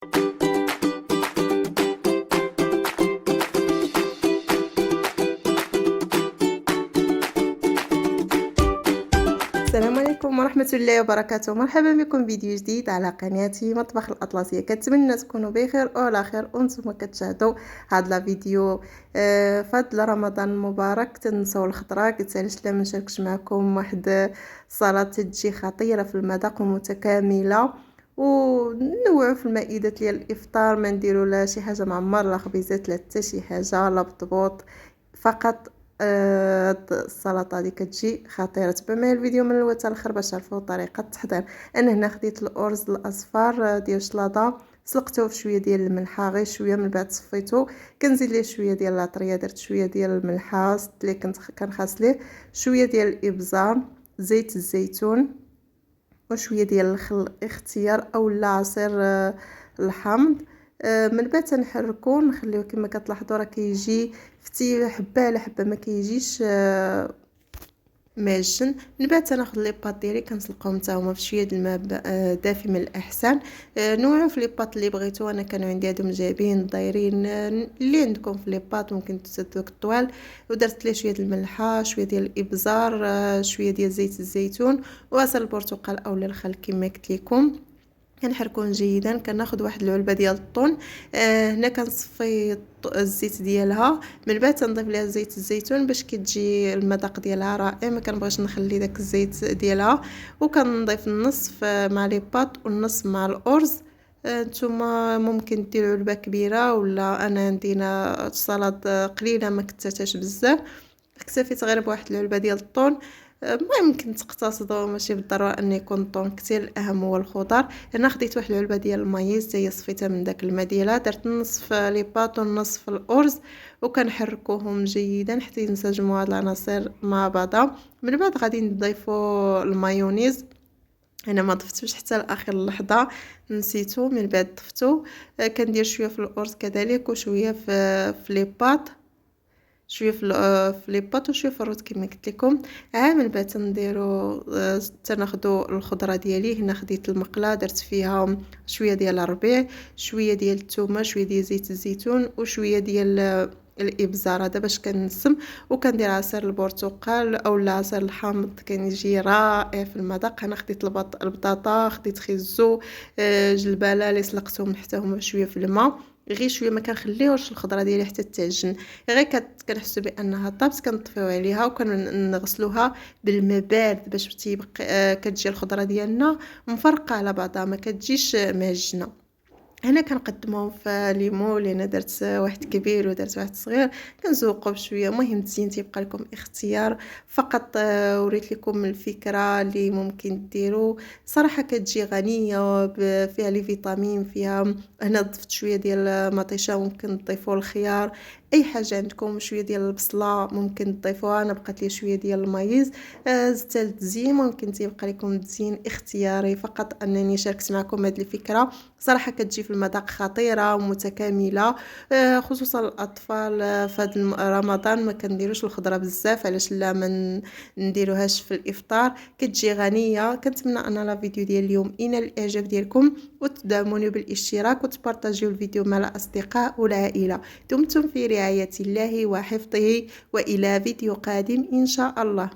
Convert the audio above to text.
السلام عليكم ورحمة الله وبركاته. مرحبا بكم فيديو جديد على قناتي مطبخ الأطلسية. كنتمنى تكونوا بخير وعلى خير وانتم كتشاهدوا هاد لا فيديو. فضل رمضان المبارك. تنسوا الخضره، قلت علاش لا ما نشاركش معكم واحد الصلاه تجي خطيره في المذاق ومتكامله، ونوعوا في المائده ديال الافطار. ما نديروا لا شي حاجه معمر لا خبيزات لا حتى شي حاجه لا بطبوط، فقط السلطه اللي كتجي خطيره. تبعوا معايا الفيديو من الاول حتى الاخر باش تعرفوا طريقه التحضير. انا هنا خديت الارز الاصفر ديال الشلاضه، سلقته في شويه ديال الملحه، غير شويه، من بعد صفيته، كنزيد ليه شويه ديال العطريه، درت شويه ديال الملحه، زدت ليه كنت كنخاص ليه شويه ديال الابزار، زيت الزيتون، وشويه ديال الخل اختيار او لا عصير الحامض. من بعد تنحركو نخليوه كما كتلاحظوا راه كيجي فتي حبه على حبه، ما كيجيش معجن. من بعد تناخذ لي باط ديالي كنسلقهم حتى هما في شويه الماء دافي من الاحسن. نوعوا في لي باط اللي بغيتو، انا كانوا عندي هادو مجابين دايرين اللي عندكم في لي باط، ممكن تسدوك الطوال. ودرت ليه شويه الملحه، شويه ديال الابزار، شويه ديال زيت الزيتون وعسل البرتقال او الخل كما قلت لكم. كنحركوهم جيدا. كناخذ واحد العلبه ديال الطون، هنا كنصفي الزيت ديالها، من بعد تنضيف ليها زيت الزيتون باش كتجي المذاق ديالها رائع. ما كنبغيش نخلي داك الزيت ديالها، وكنضيف النصف مع لي باط والنصف مع الارز. نتوما ممكن ديروا علبه كبيره، ولا انا عندنا سلطه قليله ما كتاتاش بزاف، اكتفيت غير بواحد العلبه ديال الطون. المهم يمكن تقتصدوا، ماشي بالضروره ان يكون الطون كثير، الاهم هو الخضر. انا خديت واحد العلبه ديال المايز حتى هي صفيتها من داك الماء ديالها، درت النصف لي باط والنصف الارز، وكنحركوهم جيدا حتى ينسجموا هاد العناصر مع بعضها. من بعد غادي نضيفوا المايونيز. انا ما ضفتوش حتى لاخر لحظه، نسيتو. من بعد ضفتو. كندير شويه في الارز كذلك، وشويه في لي باط، شويه في لي باط وشويه في الروز كما قلت لكم. من بعد تنديروا تناخذوا الخضره ديالي. هنا خديت المقله، درت فيها شويه ديال الربيع، شويه ديال الثومه، شويه ديال زيت الزيتون، وشويه ديال الابزار، هذا باش كنسم. وكندير عصير البرتقال او عصير الحامض، كيجي رائع في المذاق. انا خديت البطاطا، خديت خيزو، جلباله اللي سلقتهم حتى هما شويه في الماء، غير شويه، ما كنخليوش الخضره ديالي حتى تعجن، غير كنحسوا بانها طابت كنطفيو عليها وكنغسلوها بالماء بارد باش تيبقى كتجي الخضره ديالنا مفرقه على بعضها، ما كتجيش معجنه. هنا كنقدمهم في ليمون، لان درت واحد كبير ودرت واحد صغير، كنزوقوا بشويه. مهم التزيين تيبقى لكم اختيار، فقط وريت لكم الفكره اللي ممكن ديروا. صراحه كتجي غنيه فيها لي فيتامين، فيها. هنا ضفت شويه ديال مطيشه، ممكن تضيفوا الخيار، اي حاجه عندكم، شويه ديال البصله ممكن تضيفوها. انا بقات لي شويه ديال المايز، زدت التزيين، ممكن تيبقى لكم التزيين اختياري، فقط انني شاركت معكم هذه الفكره. صراحه كتجي في المذاق خطيره ومتكامله، خصوصا الاطفال. في هذا رمضان ما كنديروش الخضره بزاف، علاش لا ما نديروهاش في الافطار، كتجي غنيه. كنتمنى ان لا فيديو ديال اليوم ينال الاعجاب ديالكم، وتدعموني بالاشتراك وتبارطاجيو الفيديو مع الاصدقاء والعائله. دمتم في رعايه الله وحفظه، والى فيديو قادم ان شاء الله.